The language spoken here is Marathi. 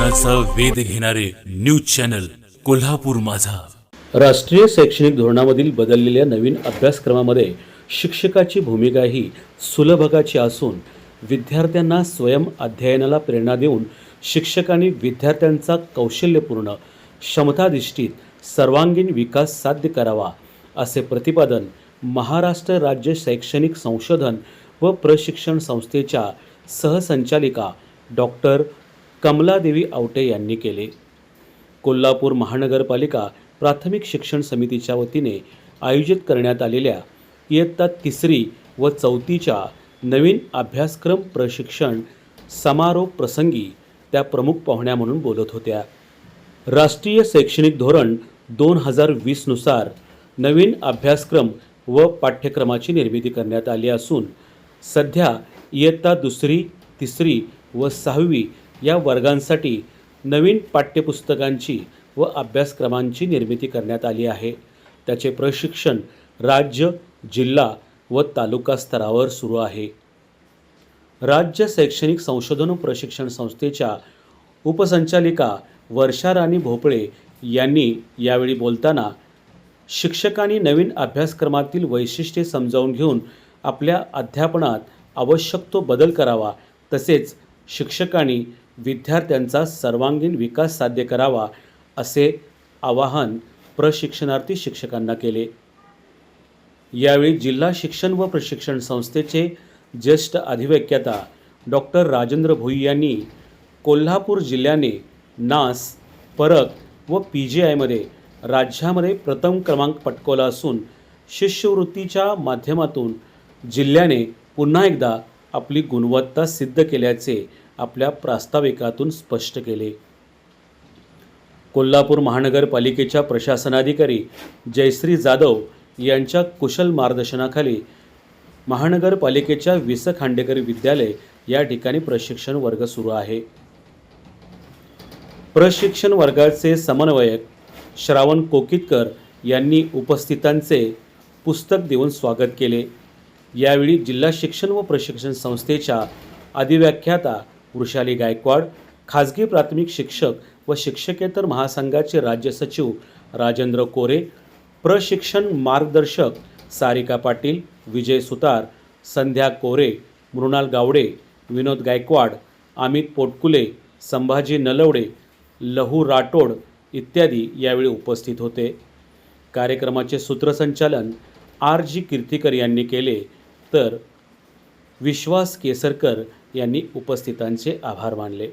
ज्ञानाचा वेध घेणारे न्यूज चॅनल कोल्हापूर माझा। राष्ट्रीय शैक्षणिक धोरणामधील बदललेल्या नवीन अभ्यासक्रमामध्ये शिक्षकाची भूमिका ही सुलभकाची असून विद्यार्थ्यांना स्वयं अध्ययनाला प्रेरणा देऊन शिक्षकांनी विद्यार्थ्यांचा कौशल्यपूर्ण क्षमताधिष्ठित सर्वांगीण विकास साध्य करावा असे प्रतिपादन महाराष्ट्र राज्य शैक्षणिक संशोधन व प्रशिक्षण संस्थेच्या सहसंचालिका डॉक्टर कमलादेवी आवटे यांनी केले। कोल्हापूर महानगरपालिका प्राथमिक शिक्षण समितीच्या वतीने आयोजित करण्यात आलेल्या इयत्ता 3री व 4थीच्या नवीन अभ्यासक्रम प्रशिक्षण समारोप प्रसंगी त्या प्रमुख पाहुण्या म्हणून बोलत होत्या। राष्ट्रीय शैक्षणिक धोरण 2020 नुसार नवीन अभ्यासक्रम व पाठ्यक्रमाची निर्मिती करण्यात आली असून सध्या इयत्ता 2री, 3री व 6वी या वर्गांसाठी नवीन पाठ्यपुस्तकांची व अभ्यासक्रमांची निर्मिती करण्यात आली आहे। त्याचे प्रशिक्षण राज्य, जिल्हा व तालुका स्तरावर सुरू आहे। राज्य शैक्षणिक संशोधन व प्रशिक्षण संस्थेच्या उपसंचालिका वर्षा राणी भोपळे यांनी यावेळी बोलताना शिक्षकांनी नवीन अभ्यासक्रमातील वैशिष्ट्ये समजावून घेऊन आपल्या अध्यापनात आवश्यक तो बदल करावा, तसेच शिक्षकांनी विद्यार्थ्यांचा सर्वांगीण विकास साध्य करावा असे आवाहन प्रशिक्षणार्थी शिक्षकांना केले। यावेळी जिल्हा शिक्षण व प्रशिक्षण संस्थेचे ज्येष्ठ अधिव्याख्याता डॉक्टर राजेंद्र भोई यांनी कोल्हापूर जिल्ह्याने नास, परक व PGIमध्ये राज्यामध्ये प्रथम क्रमांक पटकावला असून शिष्यवृत्तीच्या माध्यमातून जिल्ह्याने पुन्हा एकदा आपली गुणवत्ता सिद्ध केल्याचे आपल्या प्रास्ताविकातून स्पष्ट केले। कोल्हापूर महानगरपालिकेच्या प्रशासनाधिकारी जयश्री जाधव यांच्या कुशल मार्गदर्शनाखाली महानगरपालिकेच्या वि.स. खांडेकर विद्यालय या ठिकाणी प्रशिक्षण वर्ग सुरू आहे। प्रशिक्षण वर्गाचे समन्वयक श्रावण कोकितकर यांनी उपस्थितांचे पुस्तक देऊन स्वागत केले। यावेळी जिल्हा शिक्षण व प्रशिक्षण संस्थेच्या अधिव्याख्याता वृषाली गायकवाड, खाजगी प्राथमिक शिक्षक व शिक्षकेतर महासंघाचे राज्य सचिव राजेंद्र कोरे, प्रशिक्षण मार्गदर्शक सारिका पाटील, विजय सुतार, संध्या कोरे, मृणाल गावडे, विनोद गायकवाड, अमित पोटकुले, संभाजी नलवडे, लहू राठोड इत्यादी यावेळी उपस्थित होते। कार्यक्रमाचे सूत्रसंचालन RG कीर्तिकर यांनी केले, तर विश्वास केसरकर यांनी उपस्थितांचे आभार मानले।